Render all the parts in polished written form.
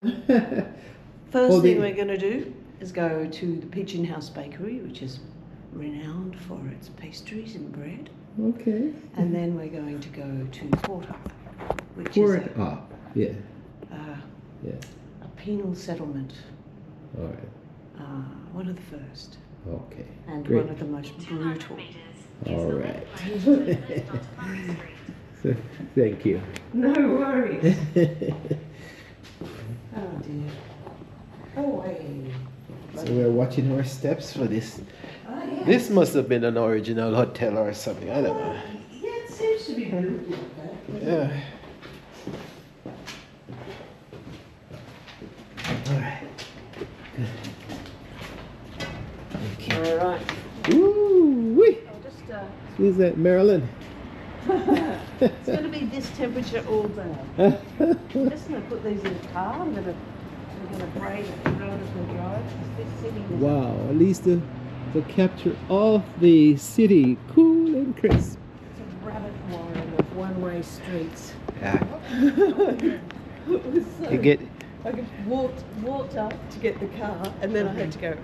First thing we're going to do is go to the Pigeon House Bakery, which is renowned for its pastries and bread. Okay. And then we're going to go to Port Up, which Port is Up, yeah. A penal settlement. All right. One of the first. Okay. And great. one of the most brutal. All right. So, thank you. No worries. Oh dear. Away. So we're watching our steps for this. Yeah. This must have been an original hotel or something. I don't know. Yeah, it seems to be built like that. Yeah. All right. Thank you. All right. Ooh, wee. I'll just. Is that Maryland? It's going to be this temperature all day. I'm just going to put these in the car. I'm going to braid it around as we drive. This city is Wow, at least the capture of the city, cool and crisp. It's a rabbit warren of one-way streets. Yeah. So, You get. I walked up to get the car, and then I had to go.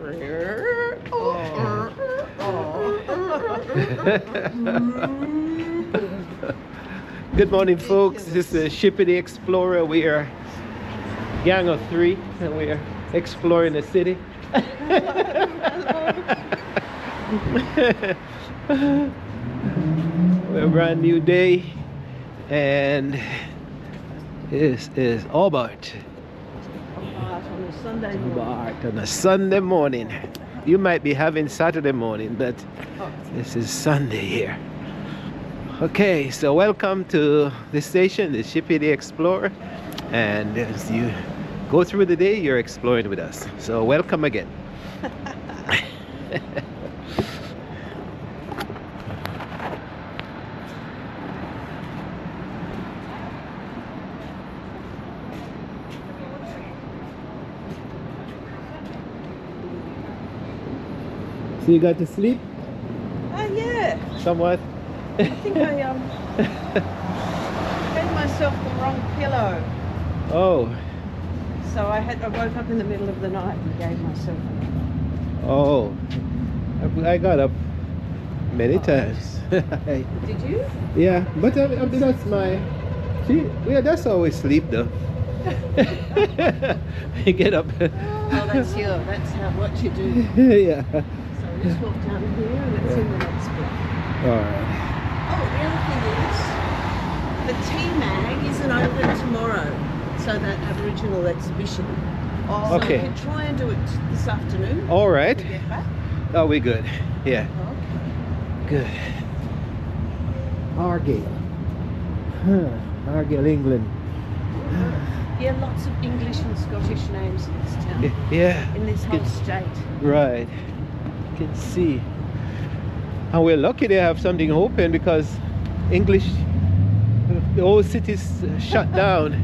Good morning, folks. This is Shippity Explorer. We are a gang of 3, and we are exploring the city. We're a brand new day, and this is Albert. On a Sunday morning. Albert on a Sunday morning. You might be having Saturday morning, but this is Sunday here. Okay, so welcome to the station, the Shippity Explorer, and as you go through the day, you're exploring with us. So welcome again. So you got to sleep Yeah. somewhat? I think I gave myself the wrong pillow. Oh, So I woke up in the middle of the night and gave myself oh, I got up many times. Did you? Yeah, but that's my. See, yeah, that's how we sleep though. You get up. Oh, that's what you do. Yeah. So we just walk down here and it's in the next bit. All right. Oh, the other thing is, the T-Mag isn't open tomorrow, so that Aboriginal exhibition. So Okay. we can try and do it this afternoon. All right. When we get back. Oh, we good. Yeah. Okay. Good. Argyle. Huh. Argyle, England. Yeah, lots of English and Scottish names in this town. Yeah. In this whole state. Right. You can see. And we're lucky they have something open because English, the whole city's shut down.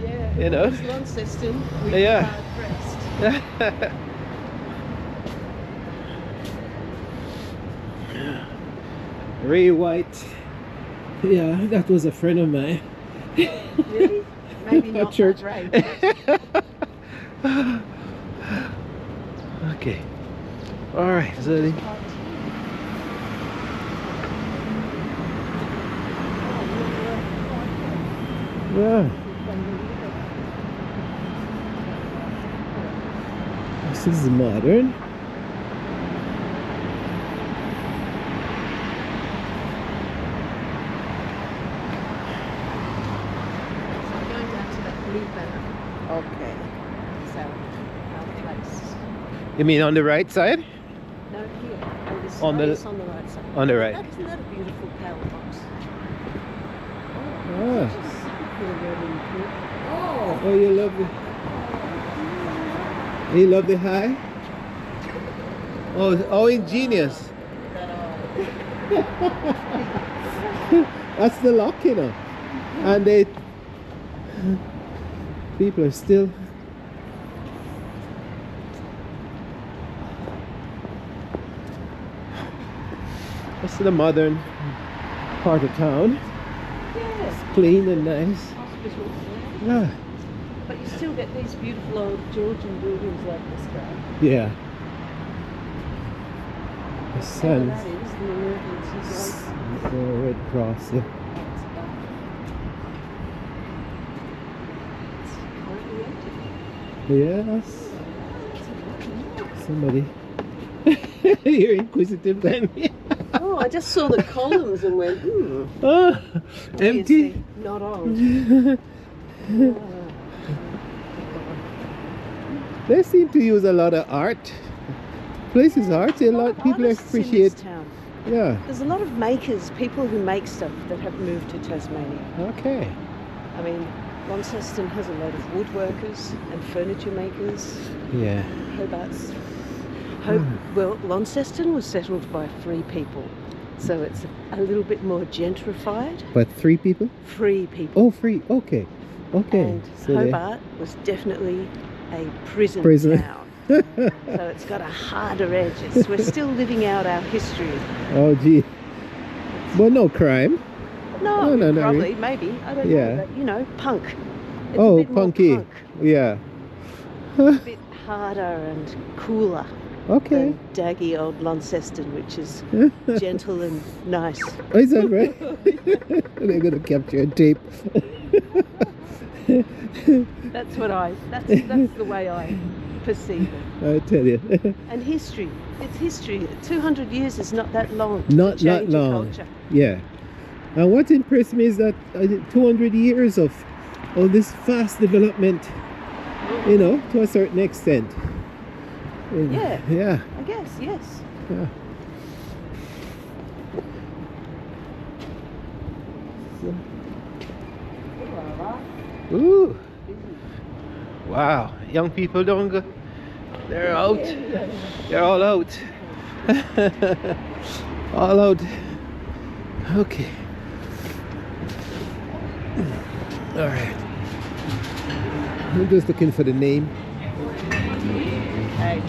Yeah. You know? It's Launceston. We're Yeah. hard pressed. Ray White. Yeah, that was a friend of mine. Really? Maybe At not church. that right. Okay. All right. So yeah. This is modern. Going down to that blue banner. Okay. So, our place. You mean on the right side? No, here. This On the- it's on the right side. on the right. Isn't that a beautiful power box? Ah. Just feel really good. Oh, you love the. You love the high. Oh, ingenious. That's the lock, you know. And people are still. That's the modern part of town. Yeah. Clean and nice. Hospital. Yeah. But you still get these beautiful old Georgian buildings like this guy. Yeah. The And sun. that is the emergency gate. The Red Cross. Yeah. It's currently empty. Yes. Somebody. You're inquisitive then. Oh, I just saw the columns and went, Oh, empty. obviously not old. They seem to use a lot of art. Place is arty. A lot people Artists in this appreciate. town. Yeah. There's a lot of makers, people who make stuff that have moved to Tasmania. Okay. I mean, Launceston has a lot of woodworkers and furniture makers. Yeah. Hobart's. Well, Launceston was settled by free people, so it's a little bit more gentrified. But 3 people? Free people. Oh, free. Okay. Okay. And So they- Hobart was definitely a prison town. So it's got a harder edge. We're still living out our history. Oh, gee. But no crime. No, No, probably, really. maybe. I don't Yeah. know. But, you know, punk. It's a Oh, bit more punky. punk, Yeah. a bit harder and cooler Okay. than daggy old Launceston, which is gentle and nice. Oh, is that right? They're going to capture a tape. That's the way I perceive it. I tell you. And history. It's history. 200 years is not that long. Not to change a long. culture. Yeah. And what impressed me is that 200 years of all this fast development, you know, to a certain extent. Yeah. Yeah. I guess, yes. Yeah. Ooh. Wow. Young people don't go. They're out. They're all out. All out. Okay. All right. I'm just looking for the name. Okay.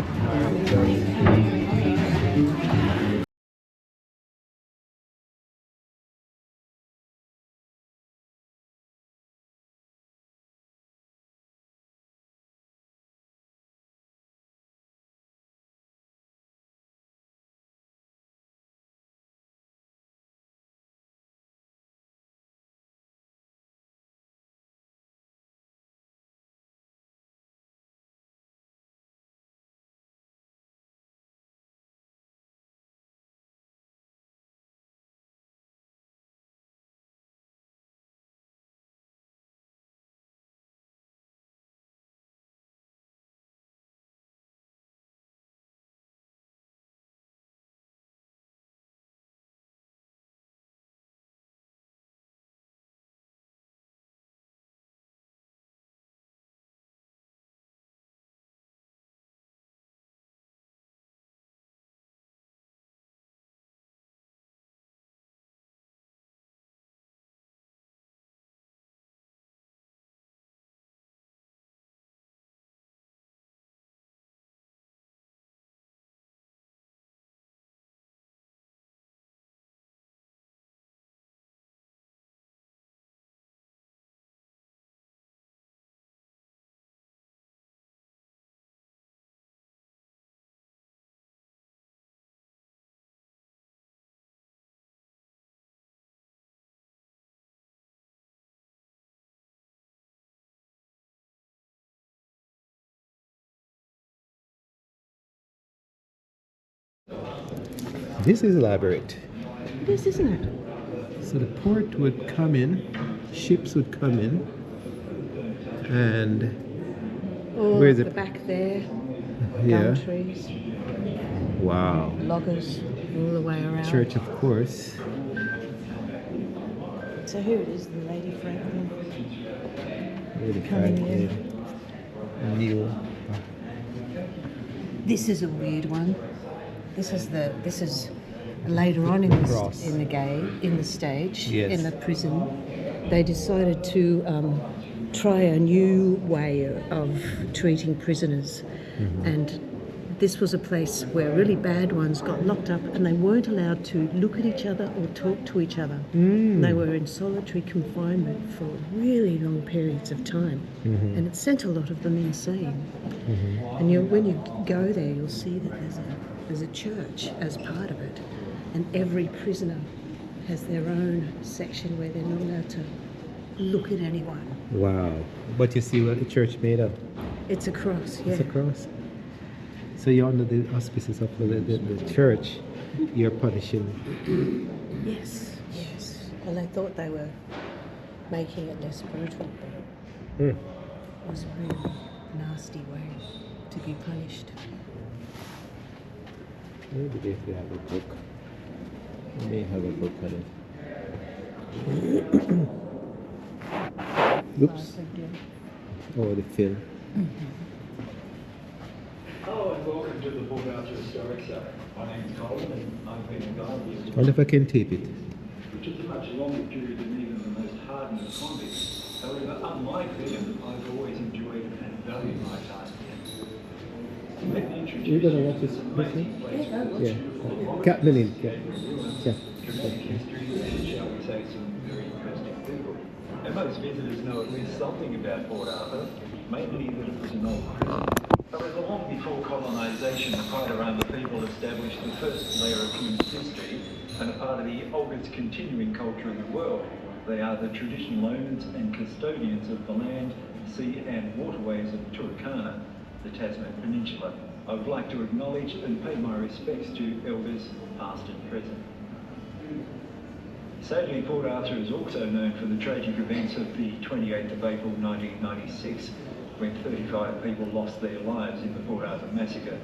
This is elaborate. It is, isn't it? So the port would come in, ships would come in, and Oh, Where's the it? back there, yeah, gum trees, wow. loggers all the way around. Church, of course. So here it is, the Lady Franklin. Lady Coming Franklin, Neil. This is a weird one. This is later on in Cross. the stage Yes. in the prison. They decided to try a new way of treating prisoners, and this was a place where really bad ones got locked up and they weren't allowed to look at each other or talk to each other. They were in solitary confinement for really long periods of time, and it sent a lot of them insane. And when you go there, you'll see that there's a church as part of it, and every prisoner has their own section where they're not allowed to look at anyone. Wow. But you see what the church made of? It's a cross, yeah. It's a cross. So you're under the auspices of the church, you're punishing. Yes, yes. Well, they thought they were making it less brutal, but it was a really nasty way to be punished. Maybe if you have a book. You may have a book on it. Oops. Oh, the film. Hello and welcome to the Port Arthur Historic Site. My name is Colin and I've been a guide with I wonder if I can tape it. which is a much longer period than even the most hardened of convicts. However, unlike them, I've always enjoyed and valued my time here. Let me introduce You're going to you watch to this some with amazing me? places. Yeah. Cat Millie. Yeah. Dramatic history and, shall we say, some very interesting people. And most visitors know at least something about Port Arthur, mainly that it was an old prison. However, long before colonisation, the Pairarama people established the first layer of human history and a part of the oldest continuing culture in the world. They are the traditional owners and custodians of the land, sea and waterways of Turkana, the Tasman Peninsula. I would like to acknowledge and pay my respects to elders past and present. Sadly, Port Arthur is also known for the tragic events of the 28th of April 1996, when 35 people lost their lives in the Port Arthur massacre.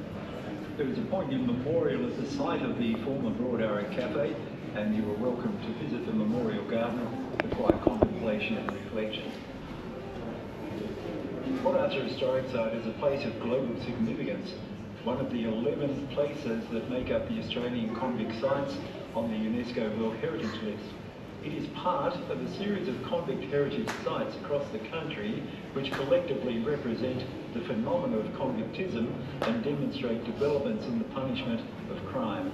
There is a poignant memorial at the site of the former Broad Arrow Cafe, and you are welcome to visit the memorial garden for quiet contemplation and reflection. Port Arthur Historic Site is a place of global significance, one of the 11 places that make up the Australian convict sites on the UNESCO World Heritage List. It is part of a series of convict heritage sites across the country which collectively represent the phenomena of convictism and demonstrate developments in the punishment of crime.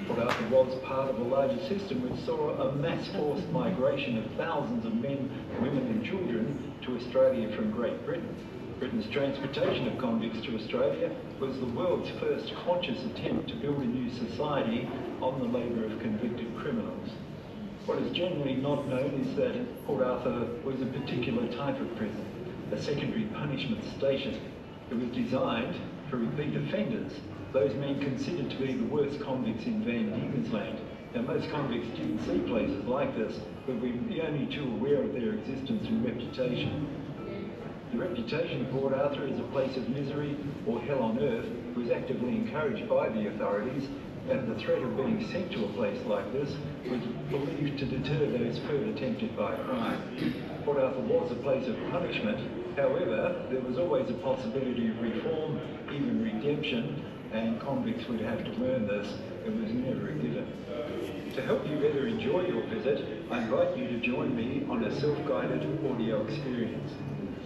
Port Arthur was part of a larger system which saw a mass forced migration of thousands of men, women and children to Australia from Great Britain. Britain's transportation of convicts to Australia was the world's first conscious attempt to build a new society on the labour of convicted criminals. What is generally not known is that Port Arthur was a particular type of prison, a secondary punishment station. It was designed for repeat offenders, those men considered to be the worst convicts in Van Diemen's Land. Now, most convicts didn't see places like this, but we're the only too aware of their existence and reputation. The reputation of Port Arthur as a place of misery or hell on earth was actively encouraged by the authorities, and the threat of being sent to a place like this was believed to deter those further tempted by crime. Port Arthur was a place of punishment. However, there was always a possibility of reform, even redemption, and convicts would have to earn this. It was never a given. To help you better enjoy your visit, I invite you to join me on a self-guided audio experience.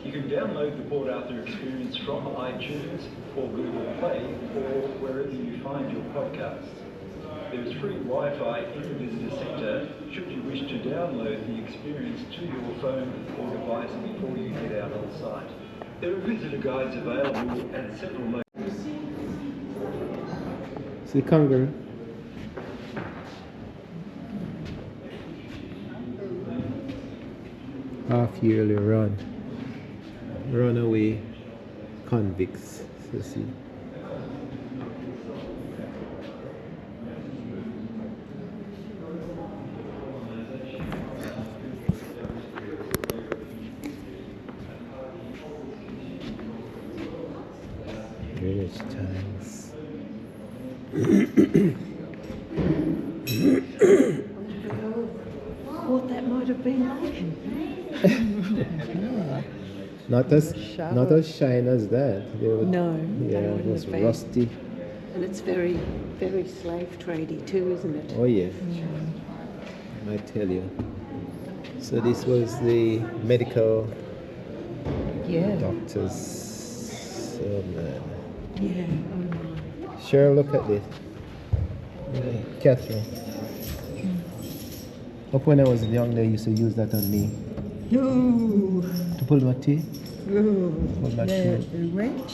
You can download the Port Arthur experience from iTunes or Google Play or wherever you find your podcasts. There is free Wi-Fi in the visitor centre should you wish to download the experience to your phone or device before you head out on site. There are visitor guides available at several locations. See the kangaroo. Half-yearly runaway convicts. So see. Village times. What that might have been like. Not as shiny as that. They were, No, yeah, they it wouldn't was have been. rusty. And it's very, very slave tradey too, isn't it? Oh yeah, I tell you. So this was the medical Yeah. doctors. Oh man. Yeah. Oh, Cheryl, look at this. Catherine. Up when I was young, they used to use that on me. No. To pull my teeth? Oh, my the shoe. wrench?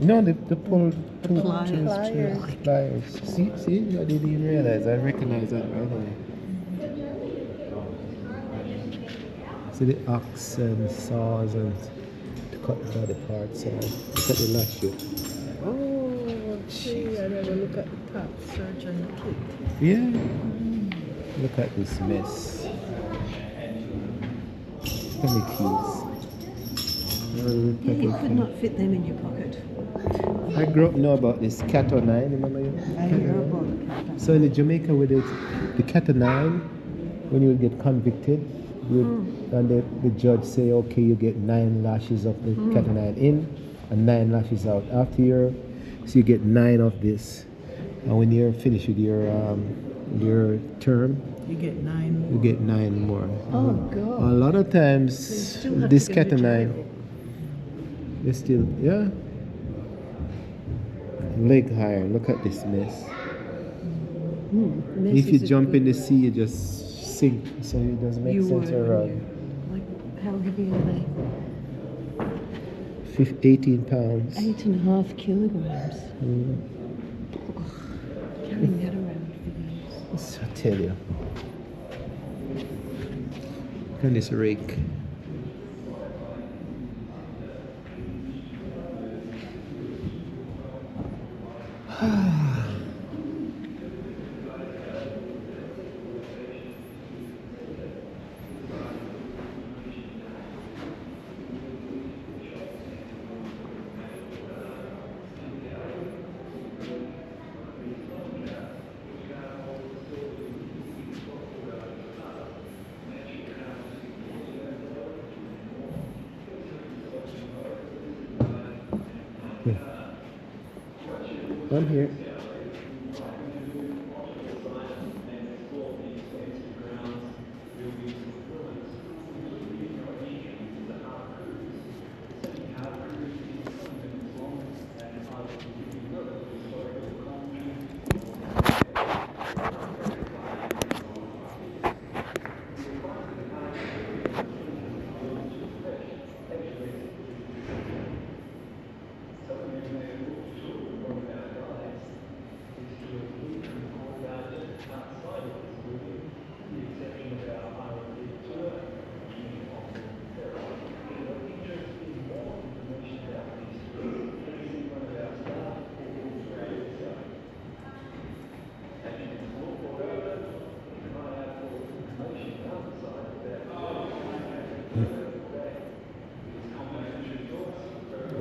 No, the pull. Pliers. Pliers. See? I didn't even realize. I recognize that right away. See the axe and saws and to cut the body parts. Look at the lash. Oh, gee, I never look at the top surgeon kit. Yeah. Look at this mess. Look at the keys. Yeah, you could not fit them in your pocket. I grew up know about this cat o' nine, remember you? I hear about it. So in Jamaica with it, the cat o' nine, when you would get convicted, and the judge say, okay, you get 9 lashes of the cat o' nine in and 9 lashes out. After so you get 9 of this. And when you're finished with your term, You get 9 more. you get 9 more. Oh, God. A lot of times, still have this to go cat to o' nine, jail. they still, yeah. Leg higher, look at this mess. Mess If you is a jump in good the word. sea, you just sink, so it doesn't make You sense were, to wouldn't run. you? Like, how heavy are they? 18 pounds. 8.5 kilograms. Mm. Carrying that around for years. I tell you. Look at this rake. I'm here.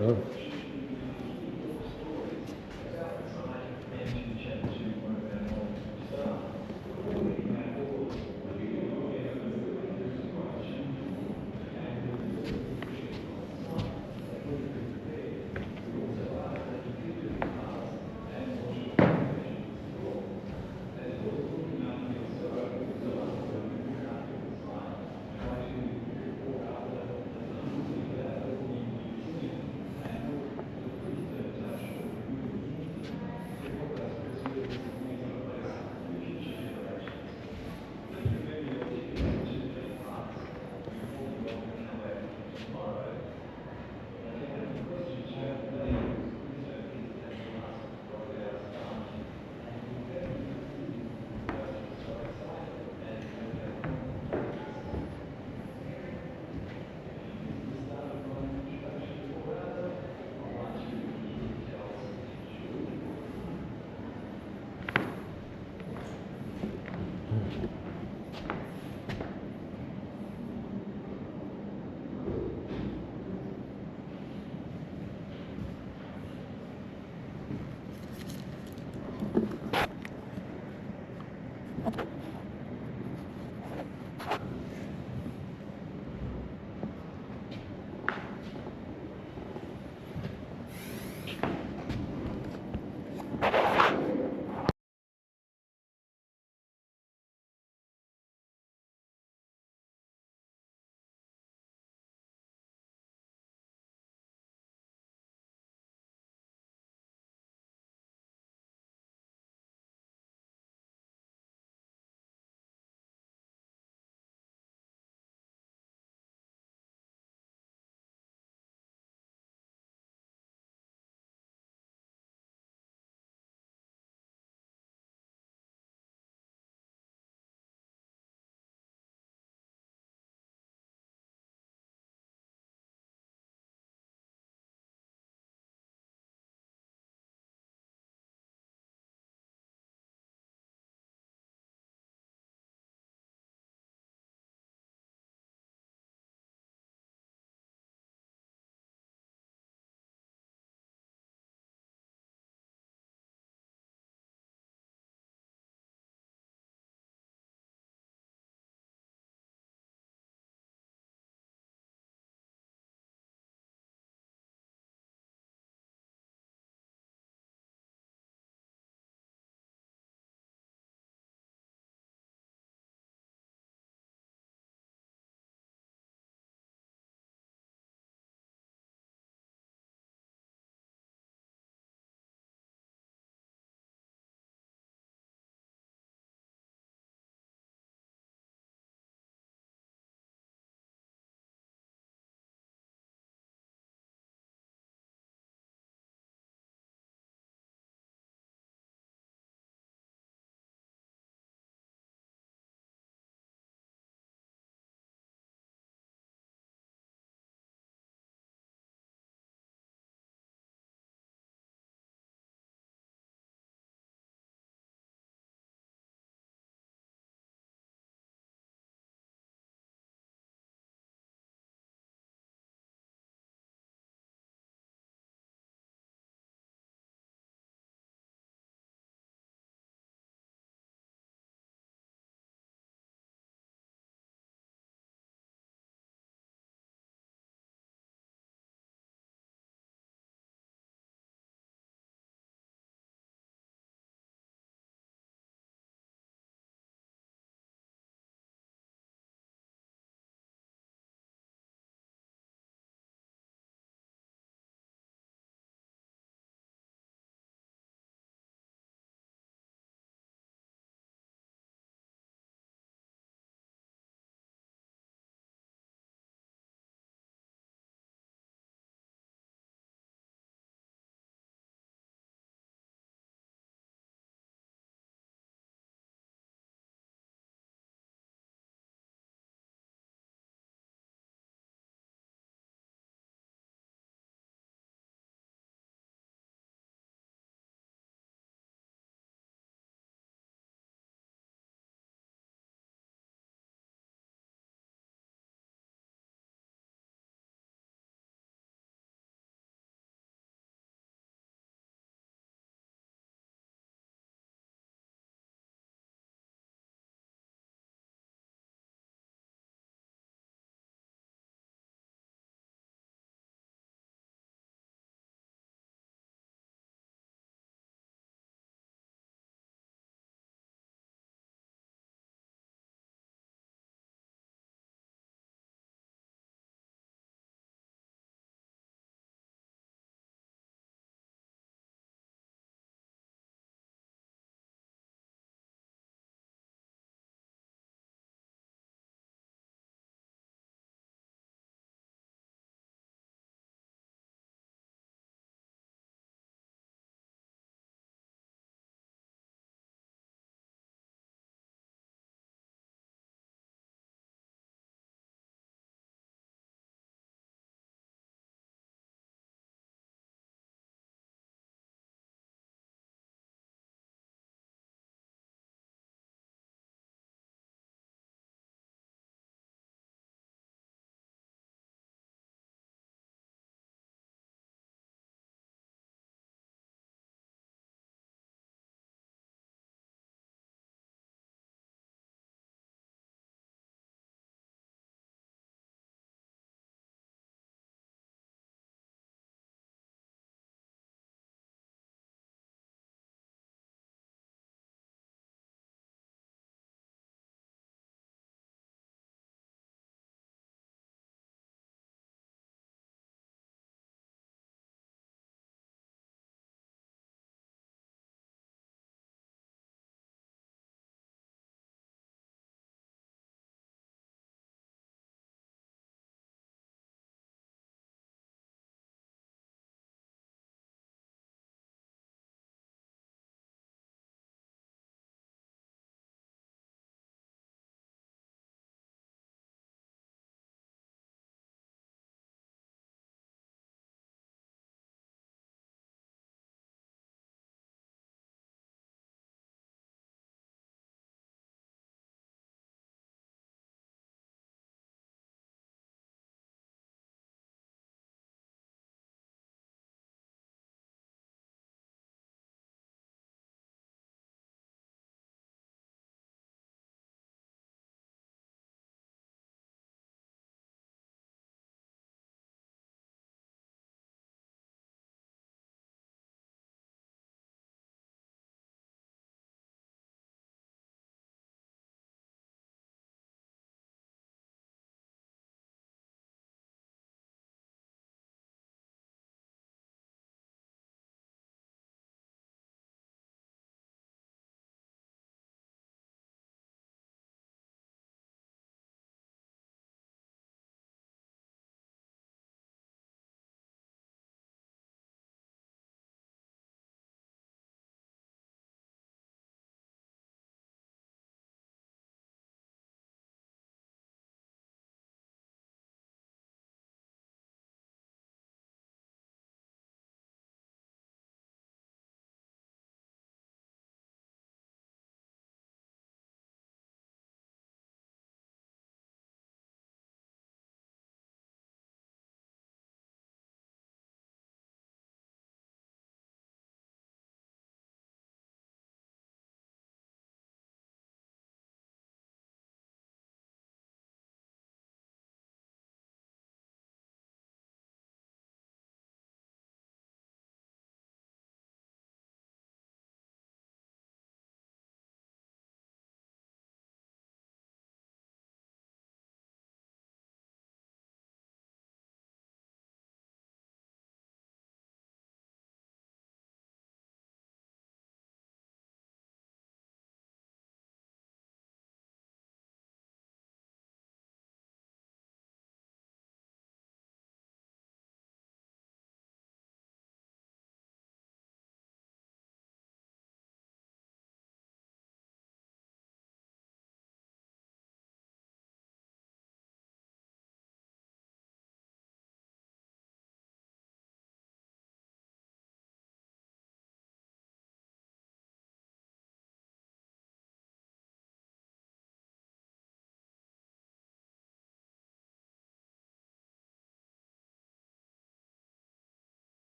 Oh.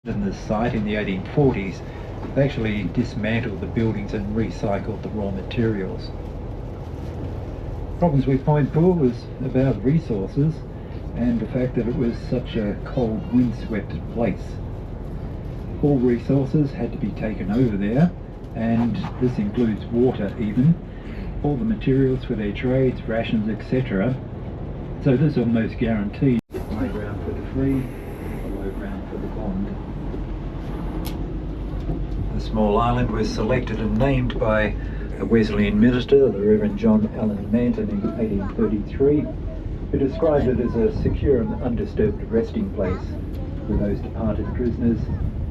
In this site in the 1840s, they actually dismantled the buildings and recycled the raw materials. Problems with Point Pool was about resources and the fact that it was such a cold, windswept place. All resources had to be taken over there, and this includes water even, all the materials for their trades, rations, etc. So this almost guaranteed high ground for the free, low ground for the bond. The small island was selected and named by a Wesleyan minister, the Reverend John Allen Manton, in 1833, who described it as a secure and undisturbed resting place where those departed prisoners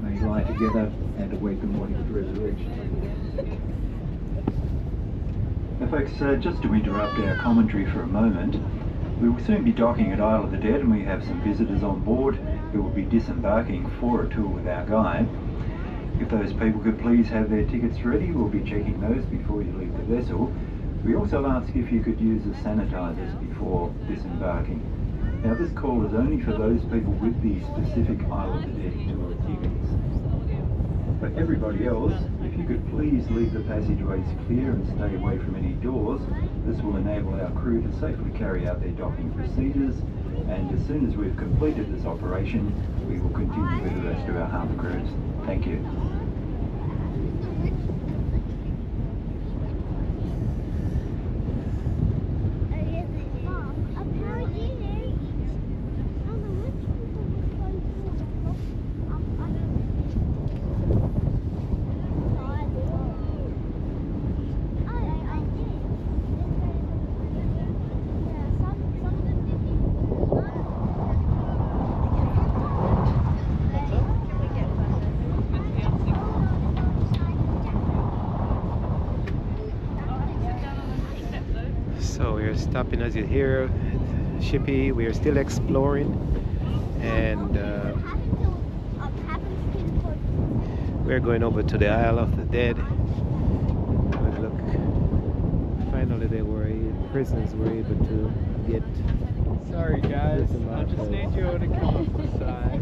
may lie together and await the morning of resurrection. Now folks, just to interrupt our commentary for a moment, we will soon be docking at Isle of the Dead, and we have some visitors on board who will be disembarking for a tour with our guide. If those people could please have their tickets ready, we'll be checking those before you leave the vessel. We also ask if you could use the sanitisers before disembarking. Now this call is only for those people with the specific Isle of the Dead tour tickets. For everybody else, if you could please leave the passageways clear and stay away from any doors, this will enable our crew to safely carry out their docking procedures, and as soon as we've completed this operation, we will continue with the rest of our harbour cruise. Thank you. So we're stopping, as you hear, Shippy. We are still exploring, and we're going over to the Isle of the Dead. But look, finally prisoners were able to get. Sorry guys, I just need you all to come up the side.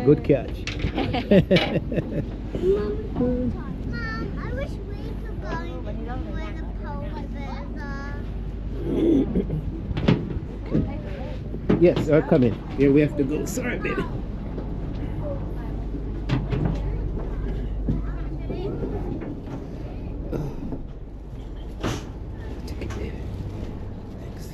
Good catch. Mom, I wish we could go where the polar bears are. Yes, I'll come in. Here we have to go. Sorry, baby. Take it, baby. Thanks.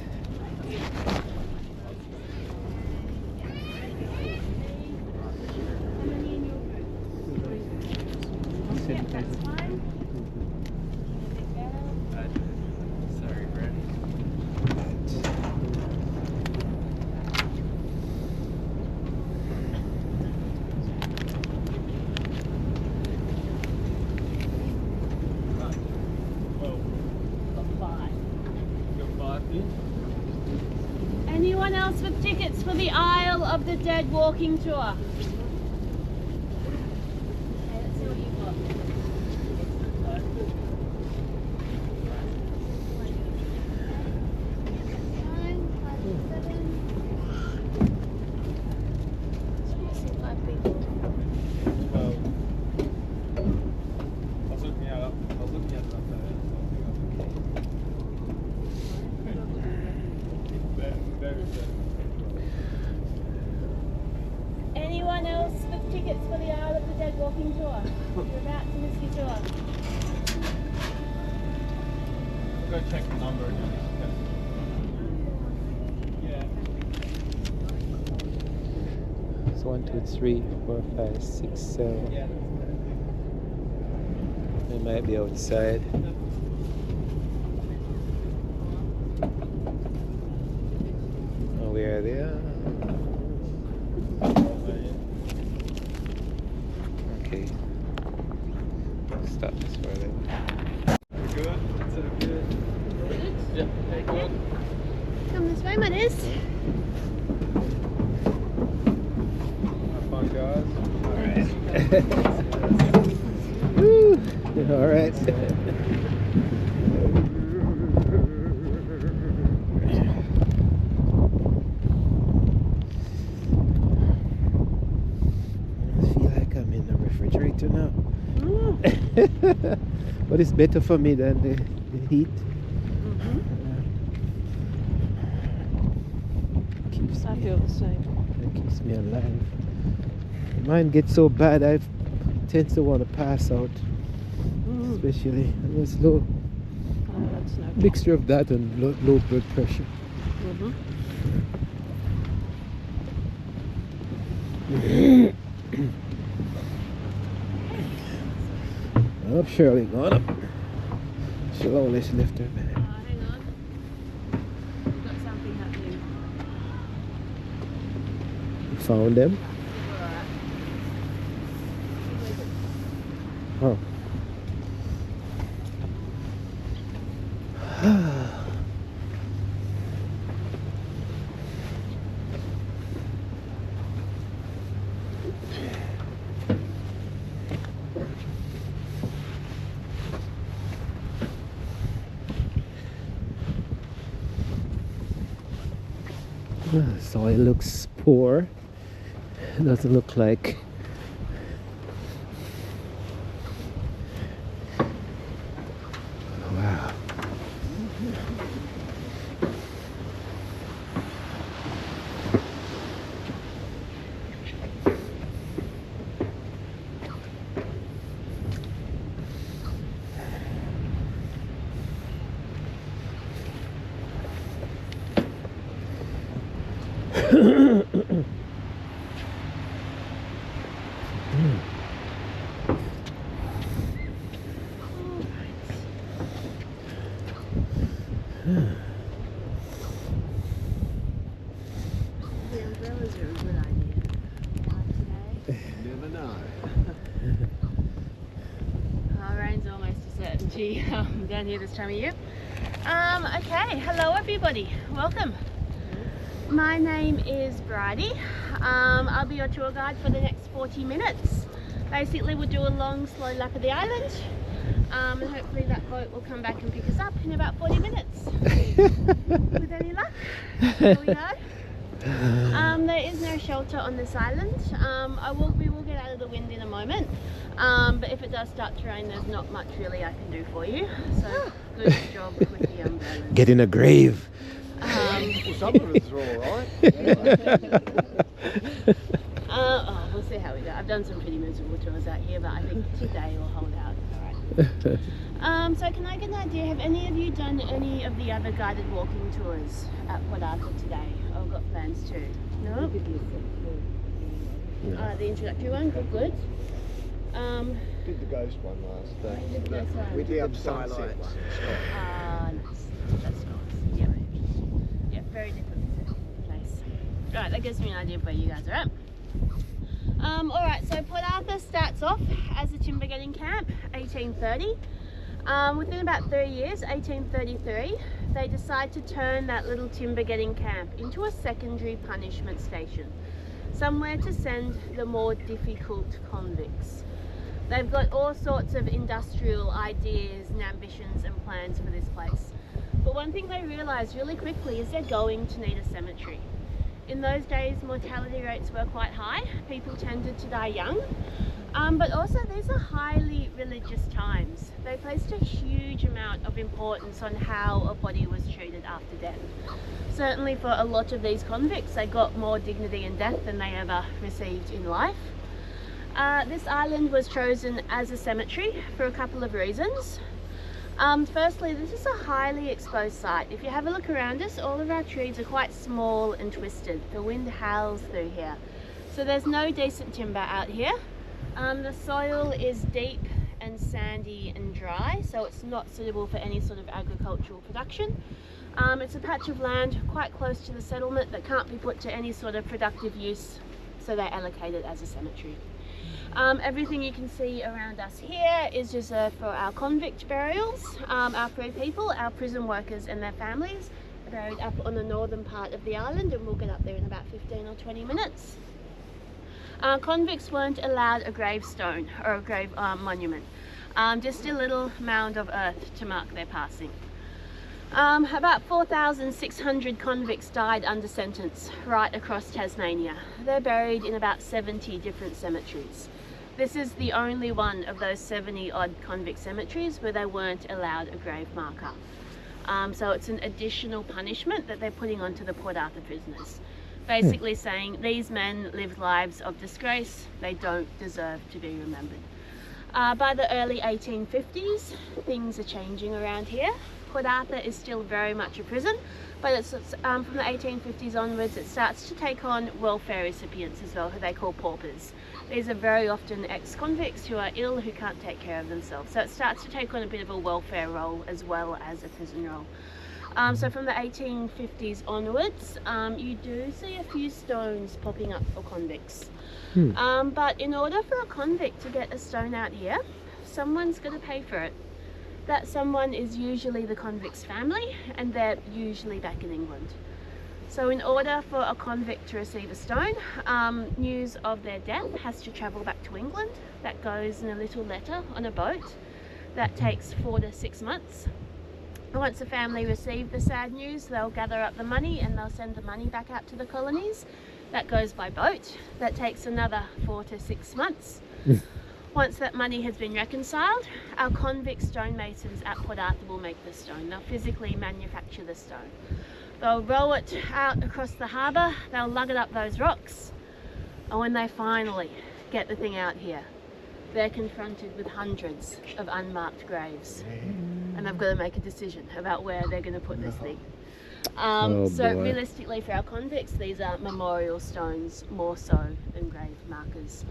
Sorry, Brad. Anyone else with tickets for the Isle of the Dead walking tour? Okay, let's see what you've got. Anyone else with tickets for the Isle of the Dead walking tour? You're about to miss your tour. Go check the number again. Yeah. It's 1, 2, 3, 4, 5, 6, 7. They might be outside. Oh, we are there. stops for them. Good? That's so good. Yeah, hey, good. Come this way, my dears. Have fun, guys. Woo! All right. I feel like I'm in the refrigerator now. But it's better for me than the heat. Keeps I me, feel the same. it keeps me alive. Mine gets so bad I tend to want to pass out, especially with low Oh, that's no good. mixture of that and low blood pressure. Oh, Shirley gone up. She'll always lift her bag. Hang on. We've got something happening. You found them? Oh. Soil looks poor. It doesn't look like wow. The umbrellas are a good idea. Today. Never know. Rain's almost a certainty down here this time of year. Okay, hello everybody, welcome. My name is Bridie. I'll be your tour guide for the next 40 minutes. Basically we'll do a long slow lap of the island and hopefully that boat will come back and pick us up in about 40 minutes. With any luck, here we go. There is no shelter on this island. We will get out of the wind in a moment, but if it does start to rain, there's not much really I can do for you. So good job with the umbrellas. Get in a grave. Some of us are alright. We'll see how we go. I've done some pretty miserable tours out here, but I think today will hold out. Alright. So can I get an idea, have any of you done any of the other guided walking tours at Port Arthur today? Or got plans to? No? The introductory one, good. Did the ghost one last day. I did the ghost one. We did the sunset one. Nice. That's nice. Yeah. Yeah, very different place. Right, that gives me an idea of where you guys are at. Alright, so Port Arthur starts off as a timber getting camp, 1830. Within about 3 years, 1833, they decide to turn that little timber getting camp into a secondary punishment station, somewhere to send the more difficult convicts. They've got all sorts of industrial ideas and ambitions and plans for this place. But one thing they realise really quickly is they're going to need a cemetery. In those days, mortality rates were quite high. People tended to die young. But also these are highly religious times. They placed a huge amount of importance on how a body was treated after death. Certainly for a lot of these convicts, they got more dignity in death than they ever received in life. This island was chosen as a cemetery for a couple of reasons. Firstly, this is a highly exposed site. If you have a look around us, all of our trees are quite small and twisted. The wind howls through here. So there's no decent timber out here. The soil is deep and sandy and dry, so it's not suitable for any sort of agricultural production. It's a patch of land quite close to the settlement that can't be put to any sort of productive use, so they allocate it as a cemetery. Everything you can see around us here is reserved for our convict burials. Our free people, our prison workers and their families are buried up on the northern part of the island, and we'll get up there in about 15 or 20 minutes. Convicts weren't allowed a gravestone or a grave monument, just a little mound of earth to mark their passing. About 4,600 convicts died under sentence right across Tasmania. They're buried in about 70 different cemeteries. This is the only one of those 70 odd convict cemeteries where they weren't allowed a grave marker. So it's an additional punishment that they're putting onto the Port Arthur prisoners. Basically saying these men lived lives of disgrace, they don't deserve to be remembered. By the early 1850s, things are changing around here. Port Arthur is still very much a prison, but it's from the 1850s onwards it starts to take on welfare recipients as well, who they call paupers. These are very often ex-convicts who are ill, who can't take care of themselves. So it starts to take on a bit of a welfare role as well as a prison role. So from the 1850s onwards, you do see a few stones popping up for convicts. But in order for a convict to get a stone out here, someone's going to pay for it. That someone is usually the convict's family, and they're usually back in England. So in order for a convict to receive a stone, news of their death has to travel back to England. That goes in a little letter on a boat. That takes 4 to 6 months. Once the family receive the sad news, they'll gather up the money and they'll send the money back out to the colonies. That goes by boat. That takes another 4 to 6 months. Once that money has been reconciled, our convict stonemasons at Port Arthur will make the stone. They'll physically manufacture the stone. They'll row it out across the harbour, they'll lug it up those rocks, and when they finally get the thing out here, they're confronted with hundreds of unmarked graves. And they've got to make a decision about where they're going to put this thing. So realistically for our convicts, these are memorial stones more so than grave markers.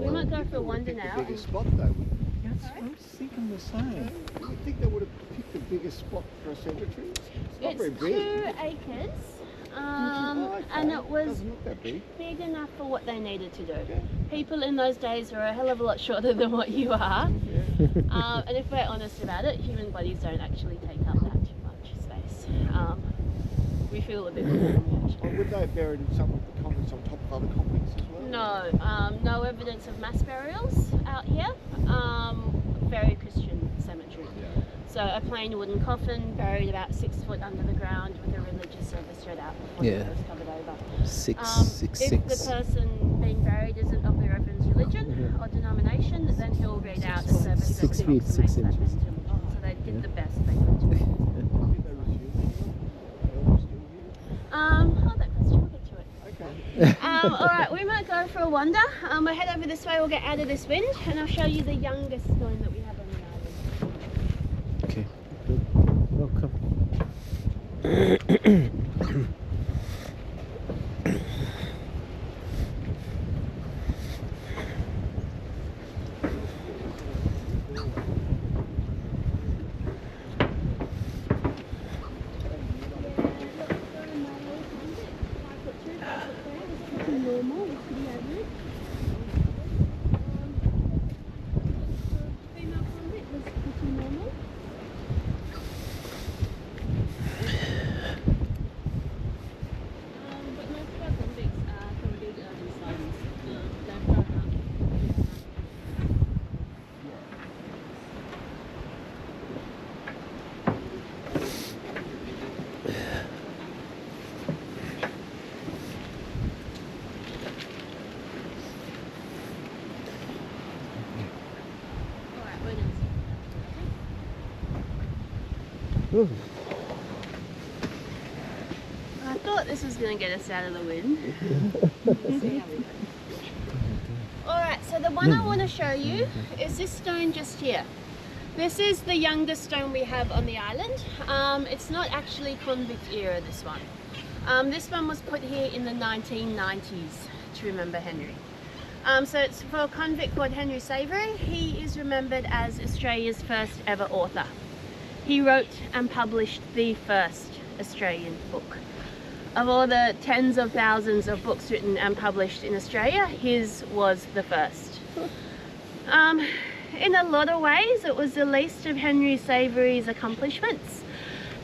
We might go for a wander now. The biggest spot though. I was thinking the same. I think they would have picked the biggest spot for a cemetery. It's not very big. 2 acres. And it was big enough for what they needed to do. People in those days were a hell of a lot shorter than what you are. And if we're honest about it, human bodies don't actually take up that much space. We feel a bit more. Or would they have buried in some of the convents on top of other convents as well? No, no evidence of mass burials out here. Very Christian cemetery. So a plain wooden coffin buried about 6 foot under the ground with a religious service straight out before it was covered over. If the person being buried isn't of the reverend's religion or denomination, then he'll read out a service that approximates that religion. So they did the best they could do. Hold that question, we'll get to it. Okay. Alright, we might go for a wander. We'll head over this way, we'll get out of this wind, and I'll show you the youngest stone that we have on the island. Okay. Welcome. I thought this was going to get us out of the wind. See how we go. Alright, so the one I want to show you is this stone just here. This is the youngest stone we have on the island. It's not actually convict era, this one. This one was put here in the 1990s to remember Henry. So it's for a convict called Henry Savory. He is remembered as Australia's first ever author. He wrote and published the first Australian book. Of all the tens of thousands of books written and published in Australia, his was the first. In a lot of ways, it was the least of Henry Savory's accomplishments.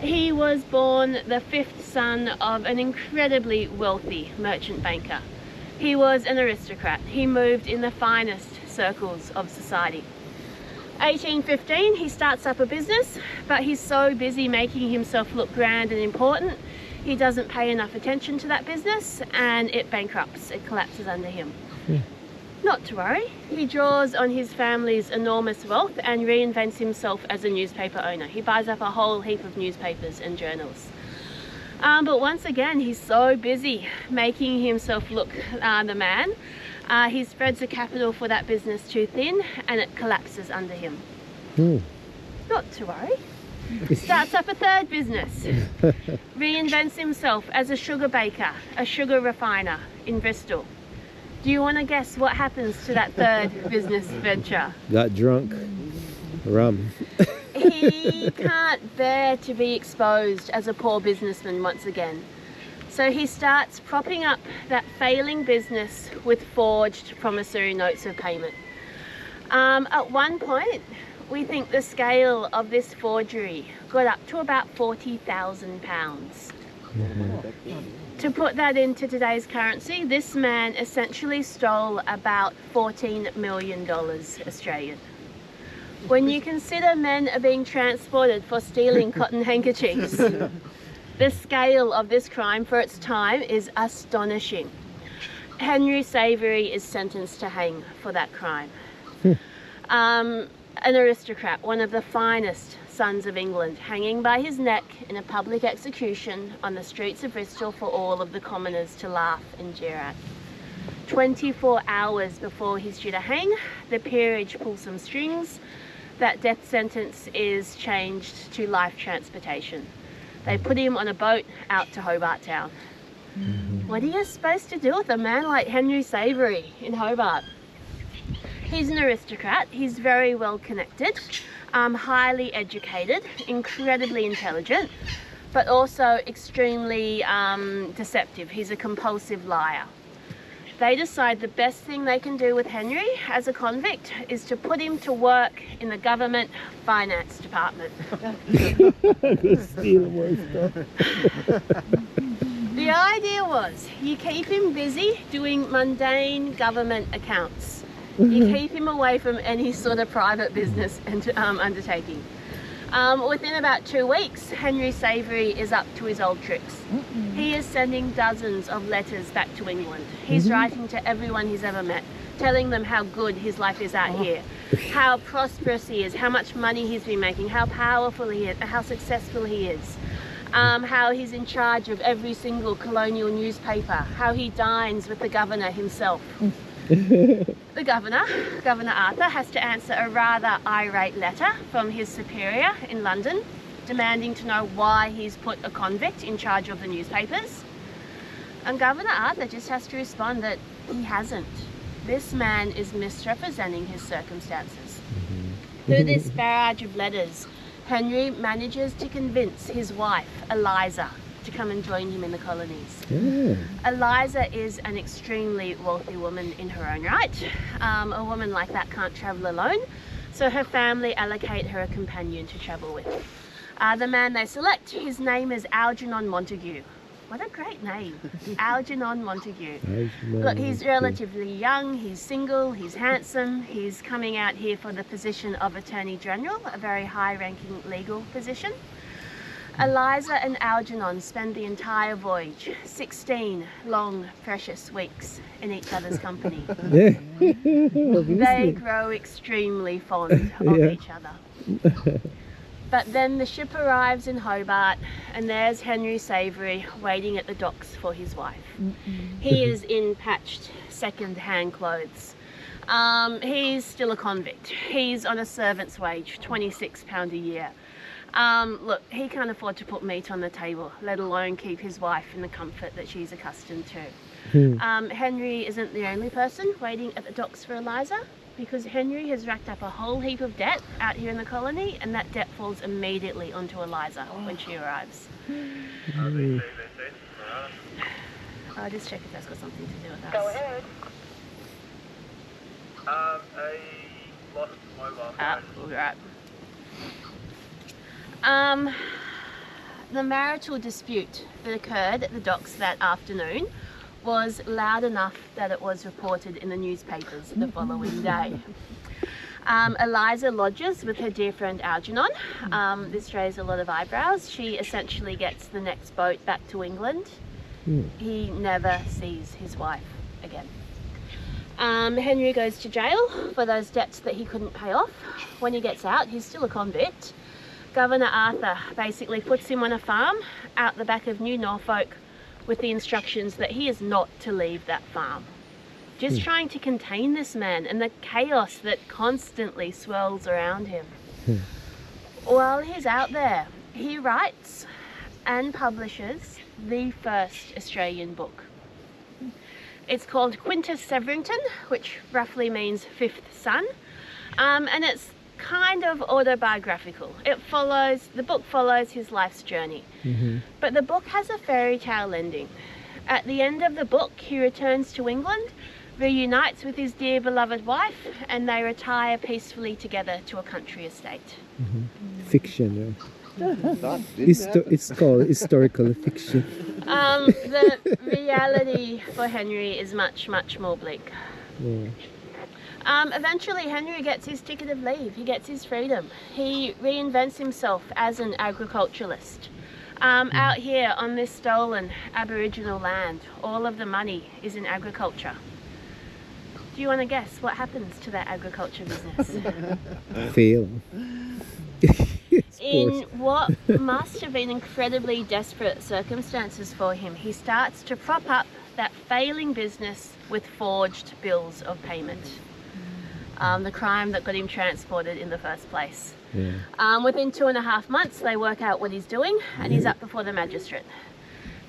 He was born the 5th son of an incredibly wealthy merchant banker. He was an aristocrat. He moved in the finest circles of society. 1815, he starts up a business, but he's so busy making himself look grand and important, he doesn't pay enough attention to that business and it bankrupts, it collapses under him. Not to worry, he draws on his family's enormous wealth and reinvents himself as a newspaper owner. He buys up a whole heap of newspapers and journals. But once again, he's so busy making himself look the man, he spreads the capital for that business too thin and it collapses under him. Not to worry. Starts up a third business. Reinvents himself as a sugar baker, a sugar refiner in Bristol. Do you want to guess what happens to that third business venture? Got drunk. Rum. He can't bear to be exposed as a poor businessman once again. So he starts propping up that failing business with forged promissory notes of payment. At one point, we think the scale of this forgery got up to about £40,000. To put that into today's currency, this man essentially stole about $14 million Australian. When you consider men are being transported for stealing cotton handkerchiefs, the scale of this crime for its time is astonishing. Henry Savory is sentenced to hang for that crime. An aristocrat, one of the finest sons of England, hanging by his neck in a public execution on the streets of Bristol for all of the commoners to laugh and jeer at. 24 hours before he's due to hang, the peerage pull some strings. That death sentence is changed to life transportation. They put him on a boat out to Hobart Town. What are you supposed to do with a man like Henry Savory in Hobart? He's an aristocrat, he's very well connected, highly educated, incredibly intelligent, but also extremely deceptive. He's a compulsive liar. They decide the best thing they can do with Henry as a convict is to put him to work in the government finance department. The idea was you keep him busy doing mundane government accounts. You keep him away from any sort of private business and undertaking. Within about 2 weeks, Henry Savory is up to his old tricks. He is sending dozens of letters back to England. He's writing to everyone he's ever met, telling them how good his life is out here, how prosperous he is, how much money he's been making, how powerful he is, how successful he is, how he's in charge of every single colonial newspaper, how he dines with the governor himself. The governor, Governor Arthur, has to answer a rather irate letter from his superior in London, demanding to know why he's put a convict in charge of the newspapers. And Governor Arthur just has to respond that he hasn't. This man is misrepresenting his circumstances. Through this barrage of letters, Henry manages to convince his wife, Eliza, to come and join him in the colonies. Eliza is an extremely wealthy woman in her own right. A woman like that can't travel alone, so her family allocate her a companion to travel with. The man they select, his name is Algernon Montague. What a great name, Algernon Montague. Look, he's relatively young, he's single, he's handsome, he's coming out here for the position of Attorney General, a very high-ranking legal position. Eliza and Algernon spend the entire voyage, 16 long, precious weeks in each other's company. They grow extremely fond of each other. But then the ship arrives in Hobart and there's Henry Savory waiting at the docks for his wife. He is in patched second-hand clothes. He's still a convict. He's on a servant's wage, £26 a year. Look, he can't afford to put meat on the table, let alone keep his wife in the comfort that she's accustomed to. Henry isn't the only person waiting at the docks for Eliza, because Henry has racked up a whole heap of debt out here in the colony, and that debt falls immediately onto Eliza when she arrives. I'll just check if that's got something to do with us. Go ahead. A lost mobile phone. Right. The marital dispute that occurred at the docks that afternoon was loud enough that it was reported in the newspapers the following day. Eliza lodges with her dear friend Algernon. This raised a lot of eyebrows. She essentially gets the next boat back to England. He never sees his wife again. Henry goes to jail for those debts that he couldn't pay off. When he gets out, he's still a convict. Governor Arthur basically puts him on a farm out the back of New Norfolk with the instructions that he is not to leave that farm. Just trying to contain this man and the chaos that constantly swirls around him. While he's out there, he writes and publishes the first Australian book. It's called Quintus Severington, which roughly means fifth son, and it's kind of autobiographical. The book follows his life's journey, but the book has a fairy tale ending. At the end of the book, he returns to England, reunites with his dear beloved wife, and they retire peacefully together to a country estate. Fiction, yeah. It's called historical fiction. The reality for Henry is much, much more bleak. Yeah. Eventually Henry gets his ticket of leave, he gets his freedom. He reinvents himself as an agriculturalist. Out here on this stolen Aboriginal land, all of the money is in agriculture. Do you want to guess what happens to that agriculture business? Fail. In what must have been incredibly desperate circumstances for him, he starts to prop up that failing business with forged bills of payment. The crime that got him transported in the first place. Yeah. Within 2.5 months, they work out what he's doing, and he's up before the magistrate.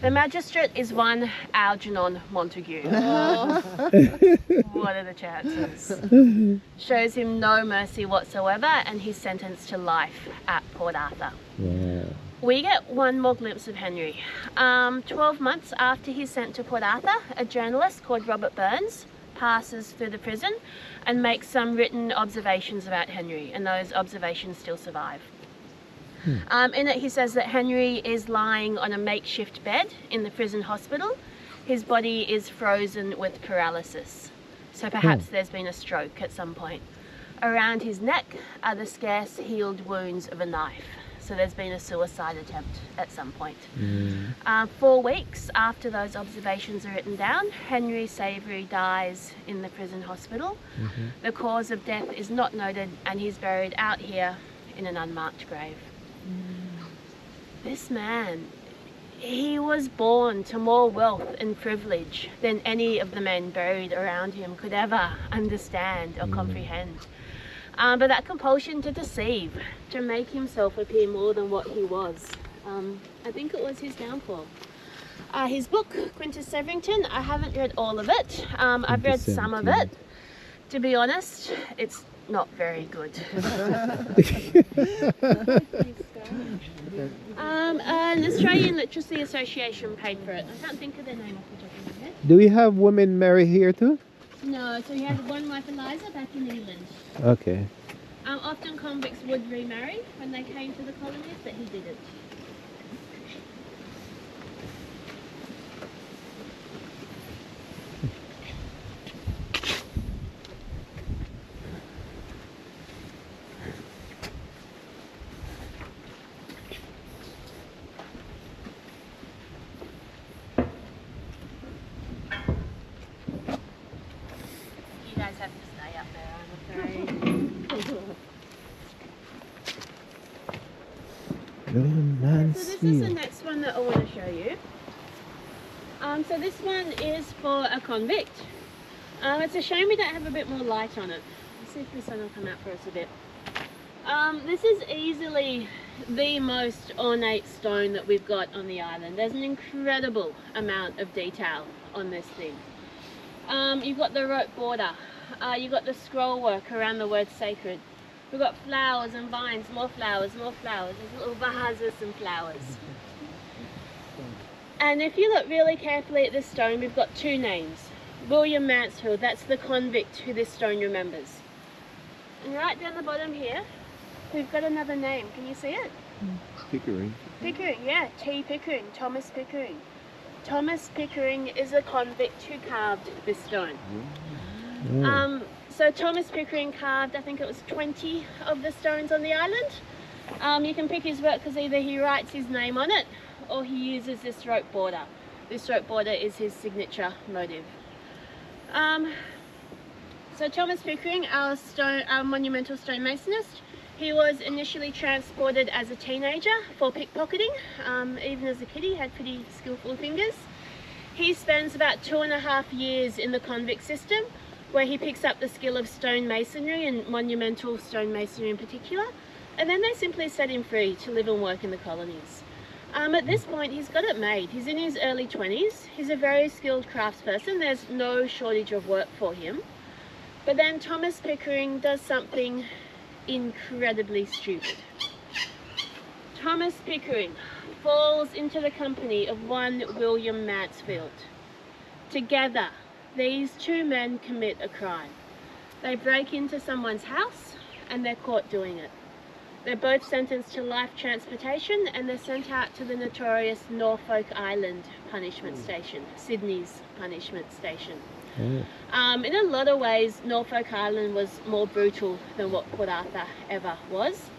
The magistrate is one Algernon Montague. What are the chances? Shows him no mercy whatsoever, and he's sentenced to life at Port Arthur. Wow. We get one more glimpse of Henry. 12 months after he's sent to Port Arthur, a journalist called Robert Burns passes through the prison and makes some written observations about Henry, and those observations still survive. In it he says that Henry is lying on a makeshift bed in the prison hospital. His body is frozen with paralysis, so perhaps there's been a stroke at some point. Around his neck are the scarce healed wounds of a knife, so there's been a suicide attempt at some point. 4 weeks after those observations are written down, Henry Savory dies in the prison hospital. The cause of death is not noted, and he's buried out here in an unmarked grave. This man, he was born to more wealth and privilege than any of the men buried around him could ever understand or comprehend. But that compulsion to deceive, to make himself appear more than what he was, I think it was his downfall. His book, Quintus Severington, I haven't read all of it. I've read some of it. To be honest, it's not very good. An Australian Literacy Association paid for it. I can't think of their name off the top of my head. Do we have women marry here too? No, so he had one wife, Eliza, back in England. Okay. Often convicts would remarry when they came to the colonies, but he didn't. You guys have to stay up there, I'm afraid. So this is the next one that I want to show you. So this one is for a convict. It's a shame we don't have a bit more light on it. Let's see if the sun will come out for us a bit. This is easily the most ornate stone that we've got on the island. There's an incredible amount of detail on this thing. You've got the rope border, you've got the scroll work around the word sacred. We've got flowers and vines, more flowers, more flowers. There's little vases and flowers. And if you look really carefully at this stone, we've got two names. William Mansfield, that's the convict who this stone remembers. And right down the bottom here, we've got another name. Can you see it? Pickering. Pickering, yeah. T. Pickering, Thomas Pickering. Thomas Pickering is a convict who carved this stone. Oh. So Thomas Pickering carved, I think it was 20 of the stones on the island. You can pick his work because either he writes his name on it or he uses this rope border. This rope border is his signature motive. So Thomas Pickering, our monumental stonemasonist, he was initially transported as a teenager for pickpocketing. Even as a kid, he had pretty skillful fingers. He spends about 2.5 years in the convict system, where he picks up the skill of stonemasonry and monumental stonemasonry in particular, and then they simply set him free to live and work in the colonies. At this point, he's got it made. He's in his early 20s. He's a very skilled craftsperson. There's no shortage of work for him. But then Thomas Pickering does something incredibly stupid. Thomas Pickering falls into the company of one William Mansfield. Together, these two men commit a crime. They break into someone's house and they're caught doing it. They're both sentenced to life transportation and they're sent out to the notorious Norfolk Island punishment station, Sydney's punishment station. In a lot of ways, Norfolk Island was more brutal than what Port Arthur ever was.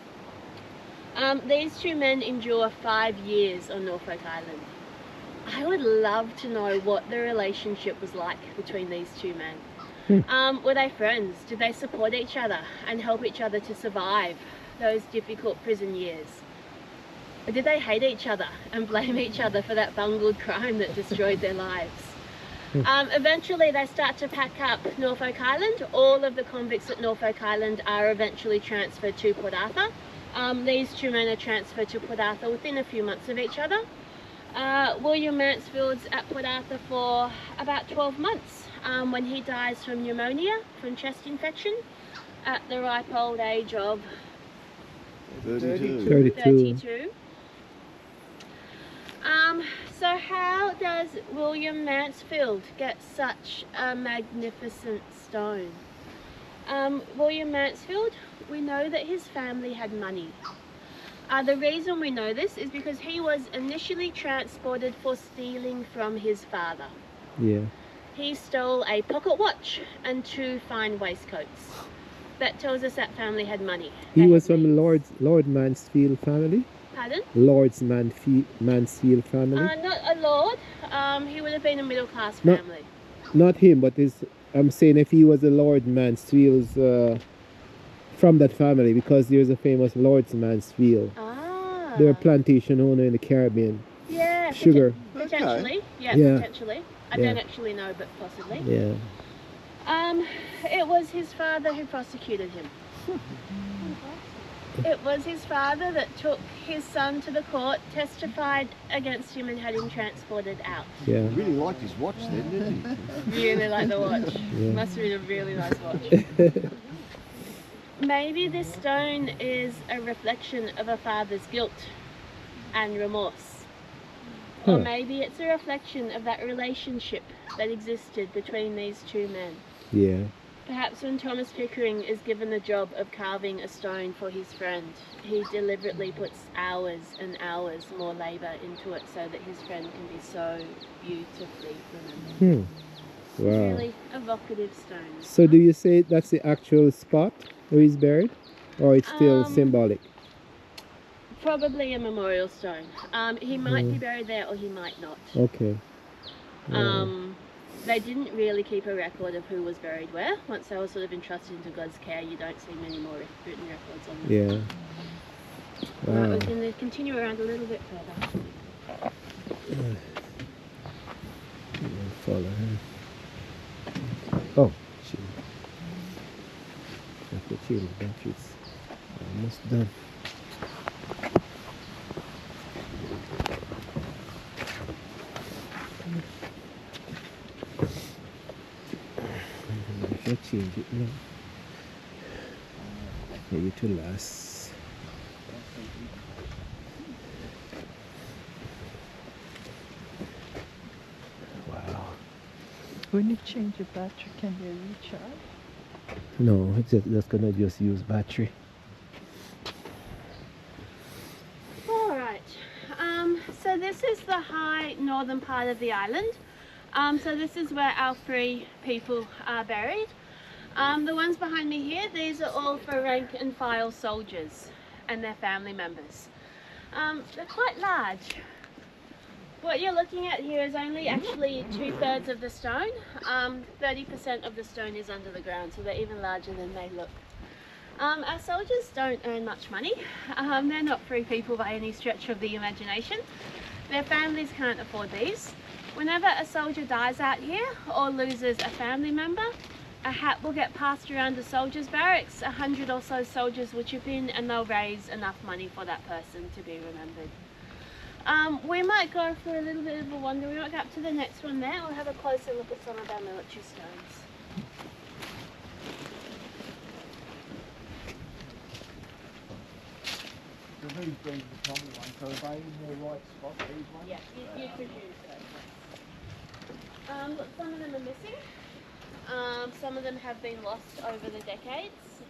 These two men endure 5 years on Norfolk Island. I would love to know what the relationship was like between these two men. Were they friends? Did they support each other and help each other to survive those difficult prison years? Or did they hate each other and blame each other for that bungled crime that destroyed their lives? Eventually they start to pack up Norfolk Island. All of the convicts at Norfolk Island are eventually transferred to Port Arthur. These two men are transferred to Port Arthur within a few months of each other. William Mansfield's at Port Arthur for about 12 months when he dies from pneumonia, from chest infection, at the ripe old age of 32. So how does William Mansfield get such a magnificent stone? William Mansfield, we know that his family had money. The reason we know this is because he was initially transported for stealing from his father. Yeah. He stole a pocket watch and 2 fine waistcoats. That tells us that family had money. He was from the Lord Mansfield family? Pardon? Lord's Mansfield family? Not a lord. He would have been a middle class family. Not him, but I'm saying if he was a Lord Mansfield's from that family, because there's a famous Lord's Mansfield. Ah. They're a plantation owner in the Caribbean. Yeah. Sugar. Potentially. Okay. Yeah, potentially. I don't actually know, but possibly. Yeah. It was his father who prosecuted him. It was his father that took his son to the court, testified against him and had him transported out. Yeah. He really liked his watch then, didn't he? Really like the watch. Yeah. Must have been a really nice watch. Maybe this stone is a reflection of a father's guilt and remorse. Or maybe it's a reflection of that relationship that existed between these two men. Yeah. Perhaps when Thomas Pickering is given the job of carving a stone for his friend, he deliberately puts hours and hours more labour into it so that his friend can be so beautifully remembered. Wow. Really evocative stone. So do you say that's the actual spot where he's buried? Or it's still symbolic? Probably a memorial stone. He might be buried there or he might not. Okay. They didn't really keep a record of who was buried where. Once they were sort of entrusted into God's care, you don't see many more written records on them. Yeah. Right, Wow. we're going to continue around a little bit further. Follow her. Oh, she. Have to change the batteries. Almost done. If I change it now, maybe it will last. Wow. When you change your battery, can you recharge? No, it's just gonna just use battery. Alright, so this is the high northern part of the island. So this is where our 3 people are buried. The ones behind me here, these are all for rank and file soldiers and their family members. They're quite large. What you're looking at here is only actually 2/3 of the stone. 30% of the stone is under the ground, so they're even larger than they look. Our soldiers don't earn much money. They're not free people by any stretch of the imagination. Their families can't afford these. Whenever a soldier dies out here or loses a family member, a hat will get passed around the soldiers' barracks. 100 or so soldiers will chip in and they'll raise enough money for that person to be remembered. We might go for a little bit of a wander. We might go up to the next one there. We'll have a closer look at some of our military stones. So these being the common ones, so are they in their right spot, these ones? Yeah, you could use those. Look, some of them are missing. Some of them have been lost over the decades.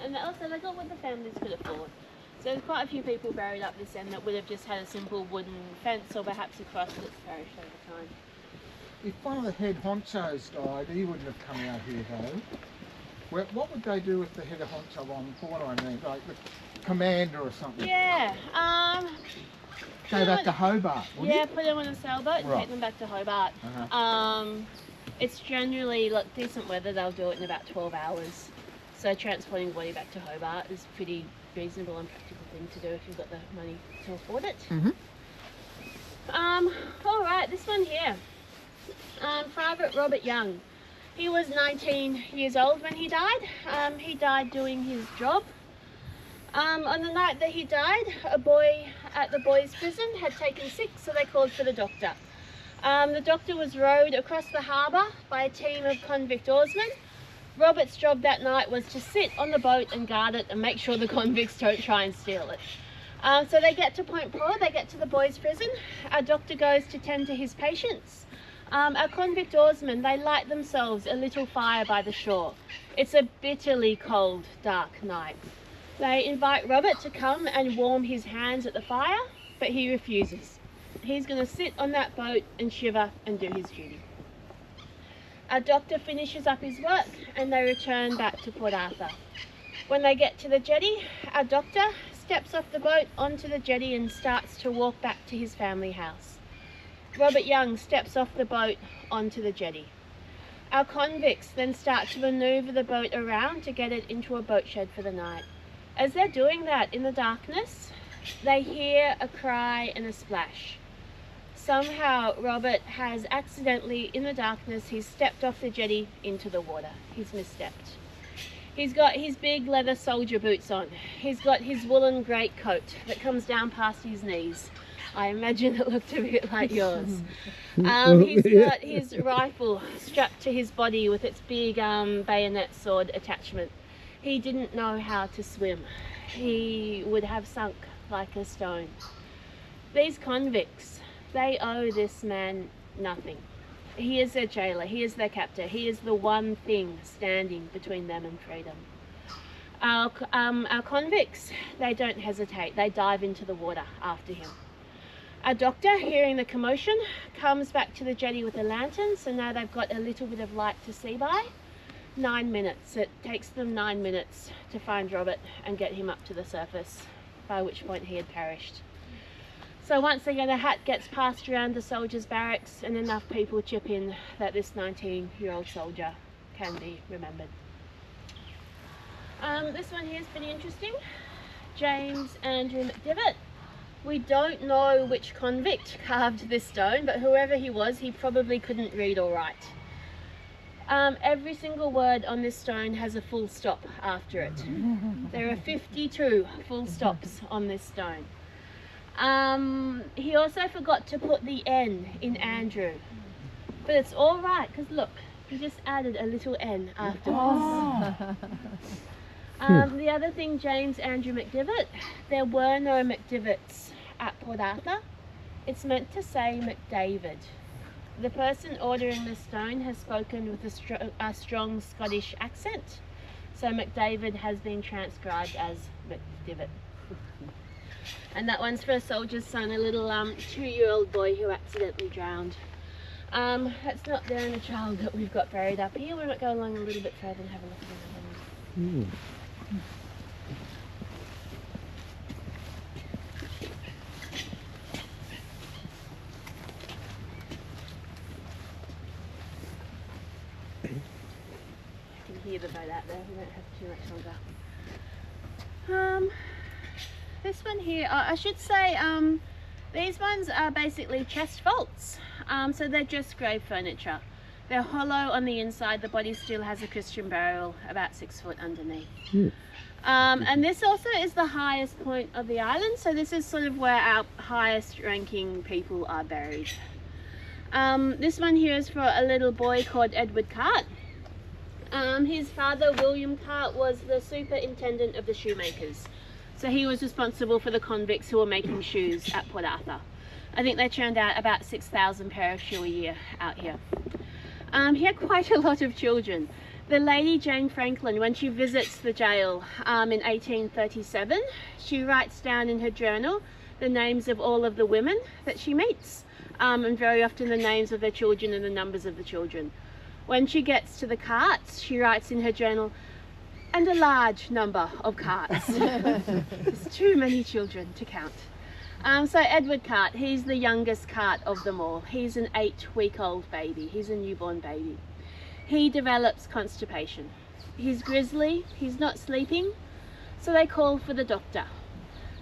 And also they got what the families could afford. So there's quite a few people buried up this end that would have just had a simple wooden fence or perhaps a cross that's perished over time. If one of the head honchos died, he wouldn't have come out here though. Well, what would they do with the head of honcho on board, I mean, like the commander or something? Yeah, Go back to Hobart, wouldn't yeah, it? put them on a sailboat and Right. take them back to Hobart. It's generally, like, decent weather, they'll do it in about 12 hours. So transporting a body back to Hobart is pretty reasonable and practical thing to do if you've got the money to afford it. All right, this one here. Private Robert Young. He was 19 years old when he died. He died doing his job. On the night that he died, a boy at the boys' prison had taken sick, so they called for the doctor. The doctor was rowed across the harbour by a team of convict oarsmen. Robert's job that night was to sit on the boat and guard it and make sure the convicts don't try and steal it. So they get to Point Poor, they get to the boys' prison. Our doctor goes to tend to his patients. Our convict oarsmen, they light themselves a little fire by the shore. It's a bitterly cold, dark night. They invite Robert to come and warm his hands at the fire, but he refuses. He's going to sit on that boat and shiver and do his duty. Our doctor finishes up his work and they return back to Port Arthur. When they get to the jetty, our doctor steps off the boat onto the jetty and starts to walk back to his family house. Robert Young steps off the boat onto the jetty. Our convicts then start to manoeuvre the boat around to get it into a boat shed for the night. As they're doing that in the darkness, they hear a cry and a splash. Somehow Robert has accidentally, in the darkness, he's stepped off the jetty into the water. He's misstepped. He's got his big leather soldier boots on. He's got his woolen greatcoat that comes down past his knees. I imagine it looked a bit like yours. He's got his rifle strapped to his body with its big bayonet sword attachment. He didn't know how to swim. He would have sunk like a stone. These convicts, they owe this man nothing. He is their jailer, he is their captor, he is the one thing standing between them and freedom. Our convicts, they don't hesitate, they dive into the water after him. Our doctor, hearing the commotion, comes back to the jetty with a lantern, so now they've got a little bit of light to see by. 9 minutes. It takes them 9 minutes to find Robert and get him up to the surface, by which point he had perished. So once again, a hat gets passed around the soldiers' barracks and enough people chip in that this 19-year-old soldier can be remembered. This one here is pretty interesting. James Andrew McDivitt. We don't know which convict carved this stone, but whoever he was, he probably couldn't read or write. Every single word on this stone has a full stop after it. There are 52 full stops on this stone. He also forgot to put the N in Andrew, but it's all right because look, he just added a little N afterwards. The other thing, James Andrew McDivitt, there were no McDivitts at Port Arthur. It's meant to say McDavid. The person ordering the stone has spoken with a strong Scottish accent, so McDavid has been transcribed as McDivitt. And that one's for a soldier's son, a little 2-year-old boy who accidentally drowned. That's not the only child that we've got buried up here. We might go along a little bit further and have a look at another one. Hear the boat out there, we don't have too much longer. This one here, I should say, these ones are basically chest vaults, so they're just grave furniture. They're hollow on the inside, the body still has a Christian burial about 6 foot underneath. And this also is the highest point of the island, so this is sort of where our highest ranking people are buried. This one here is for a little boy called Edward Cart. His father, William Cart, was the superintendent of the shoemakers. So he was responsible for the convicts who were making shoes at Port Arthur. I think they churned out about 6,000 pair of shoe a year out here. He had quite a lot of children. The lady Jane Franklin, when she visits the jail in 1837, she writes down in her journal the names of all of the women that she meets, and very often the names of their children and the numbers of the children. When she gets to the carts, she writes in her journal, and a large number of carts. There's too many children to count. So Edward Cart, he's the youngest Cart of them all. He's an 8-week-old baby. He's a newborn baby. He develops constipation. He's grizzly, he's not sleeping, so they call for the doctor.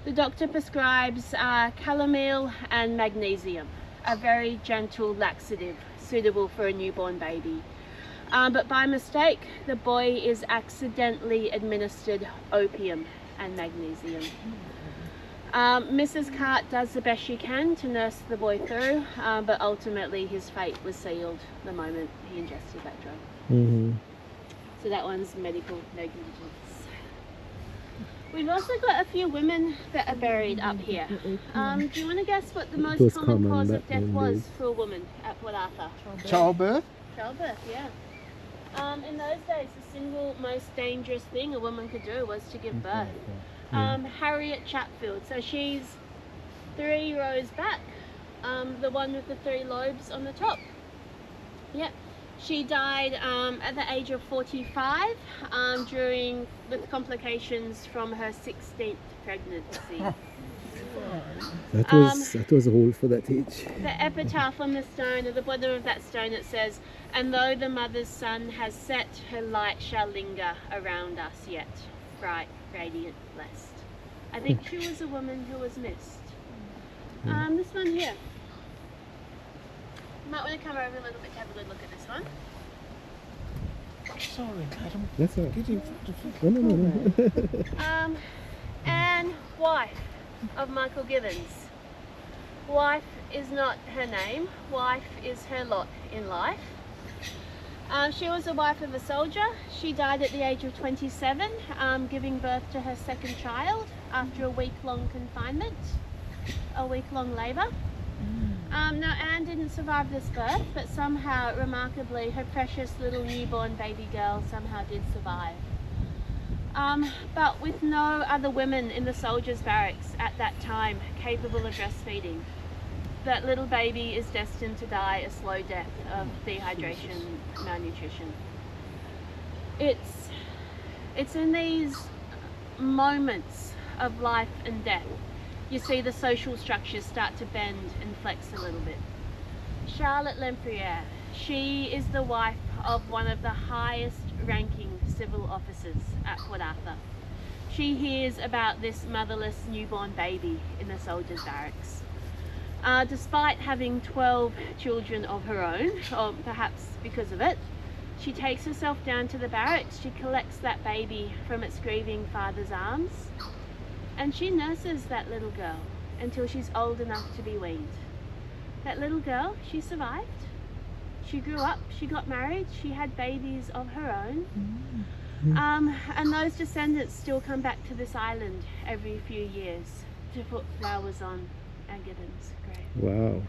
The doctor prescribes calomel and magnesium, a very gentle laxative suitable for a newborn baby. But by mistake, the boy is accidentally administered opium and magnesium. Mrs. Cart does the best she can to nurse the boy through, but ultimately his fate was sealed the moment he ingested that drug. So that one's medical negligence. We've also got a few women that are buried up here. Do you want to guess what the most common cause of death was for a woman at Port Arthur? Childbirth? Childbirth, yeah. In those days, the single most dangerous thing a woman could do was to give birth. Harriet Chatfield, so she's 3 rows back, the one with the 3 lobes on the top. Yep. She died at the age of 45 with complications from her 16th pregnancy. That was all for that age. The epitaph on the stone, at the bottom of that stone, it says, "And though the mother's sun has set, her light shall linger around us yet, bright, radiant, blessed." I think she was a woman who was missed. This one here. You might want to come over a little bit to have a good look at this one. Sorry, madam. That's all right. Get in No. Anne, wife of Michael Givens. Wife is not her name, wife is her lot in life. She was the wife of a soldier. She died at the age of 27, giving birth to her 2nd child after a week-long confinement, a week-long labour. Now Anne didn't survive this birth, but somehow, remarkably, her precious little newborn baby girl somehow did survive. But with no other women in the soldiers' barracks at that time capable of breastfeeding, that little baby is destined to die a slow death of dehydration, malnutrition. It's in these moments of life and death you see the social structures start to bend and flex a little bit. Charlotte Lempriere, she is the wife of one of the highest ranking civil officers at Port Arthur. She hears about this motherless newborn baby in the soldiers' barracks. Despite having 12 children of her own, or perhaps because of it, she takes herself down to the barracks, she collects that baby from its grieving father's arms, and she nurses that little girl until she's old enough to be weaned. That little girl, she survived. She grew up, she got married, she had babies of her own. And those descendants still come back to this island every few years to put flowers on Anne Gibbons' grave. Wow.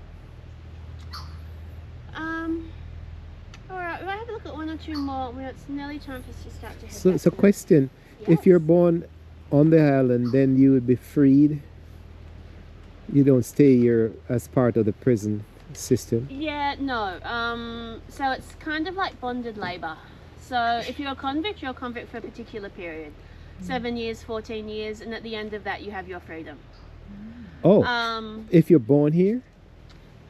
Alright, we'll have a look at one or two more. It's nearly time for us to start to head So, back so to the- question: Yes. if you're born on the island, then you would be freed. You don't stay here as part of the prison system. Yeah, no. So it's kind of like bonded labour. So if you're a convict for a particular period. 7 years, 14 years, and at the end of that you have your freedom. Oh, if you're born here.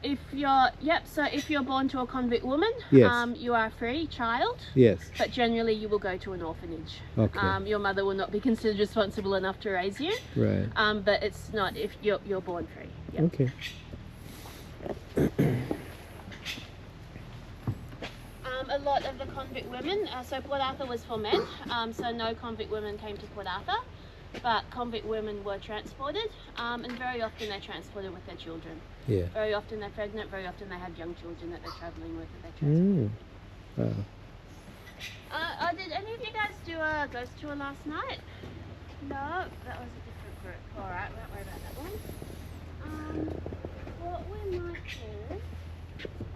If you're born to a convict woman, Yes. you are a free child, Yes. but generally you will go to an orphanage. Okay. Your mother will not be considered responsible enough to raise you. Right. But it's not if you're born free. Yep. Okay. A lot of the convict women, so Port Arthur was for men, so no convict women came to Port Arthur, but convict women were transported, and very often they're transported with their children. Yeah. Very often they're pregnant, very often they have young children that they're travelling with that they're transporting. Wow. Did any of you guys do a ghost tour last night? No, that was a different group. Alright, won't worry about that one. What we might do...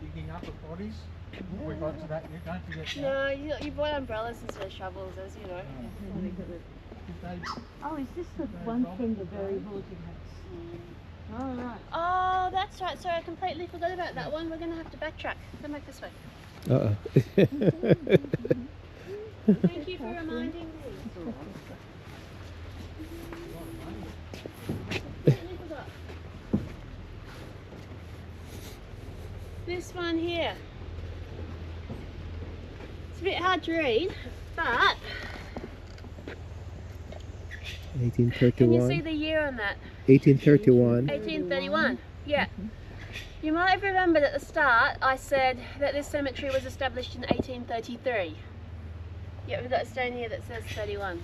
Digging up the bodies. We got to that. You don't forget that. No, you bought umbrellas instead of shovels, as you know. Did they, Oh, is this the one from the very haunted house? Oh, right. Oh, that's right. Sorry, I completely forgot about that one. We're going to have to backtrack. Come back this way. Uh-oh. Thank you for reminding me. Completely forgot. This one here. It's a bit hard to read, but can you see 1831. the year on that? 1831. 1831, yeah. You might have remembered at the start I said that this cemetery was established in 1833. Yeah, we've got a stone here that says 31.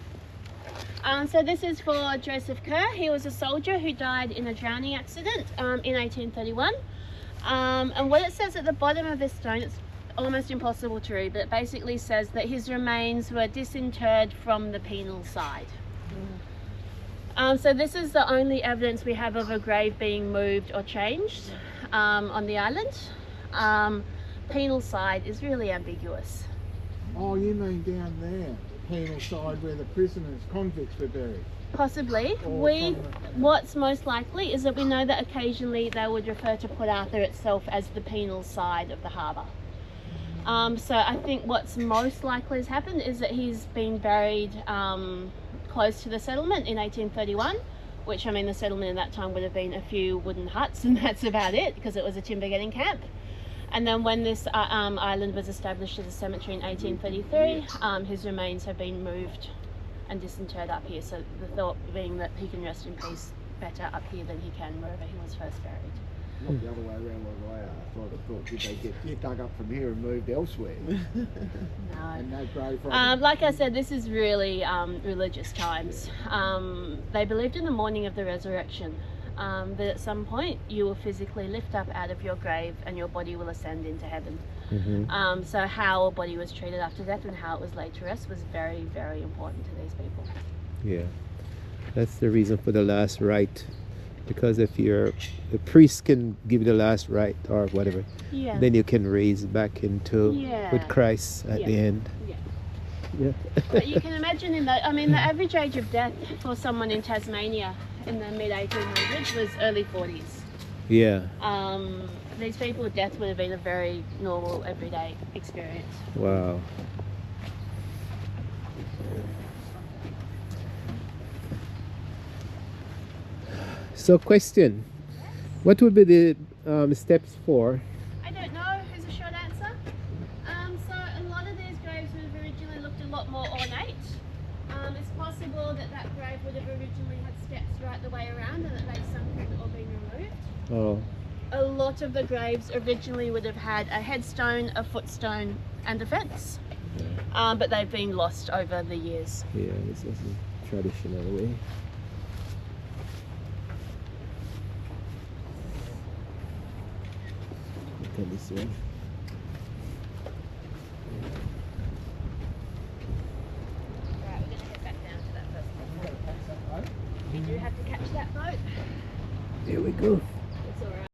So this is for Joseph Kerr. He was a soldier who died in a drowning accident in 1831. And what it says at the bottom of this stone, it's almost impossible to read, but it basically says that his remains were disinterred from the penal side. So this is the only evidence we have of a grave being moved or changed on the island. Penal side is really ambiguous. oh, you mean down there, the penal side where the prisoners, convicts were buried? Possibly. Or from What's most likely is that we know that occasionally they would refer to Port Arthur itself as the penal side of the harbour. So I think what's most likely has happened is that he's been buried close to the settlement in 1831, which, I mean, the settlement in that time would have been a few wooden huts and that's about it, because it was a timber getting camp. And then when this island was established as a cemetery in 1833, his remains have been moved and disinterred up here, so the thought being that he can rest in peace better up here than he can wherever he was first buried. Not the other way around was I asked. I'd have thought, did they get dug up from here and moved elsewhere? No. And no grave robbing? Like I said, this is really religious times. They believed in the morning of the resurrection, that at some point you will physically lift up out of your grave and your body will ascend into heaven. Mm-hmm. So how a body was treated after death and how it was laid to rest was very, very important to these people. Yeah. That's the reason for the last rite. Because if the priest can give you the last rite or whatever, Yeah. then you can raise back into Yeah. with Christ at the end. Yeah. Yeah. But you can imagine the average age of death for someone in Tasmania in the mid 1800s was early 40s. Yeah. These people, death would have been a very normal, everyday experience. Wow. So, question: what would be the steps for? I don't know is a short answer. So a lot of these graves would have originally looked a lot more ornate. It's possible that that grave would have originally had steps right the way around and that they've sunken or been removed. Oh. A lot of the graves originally would have had a headstone, a footstone and a fence. But they've been lost over the years. Yeah, this is a traditional way. Look at this one. Right, we're going to head back down to that first one. We do have to catch that boat. Here we go.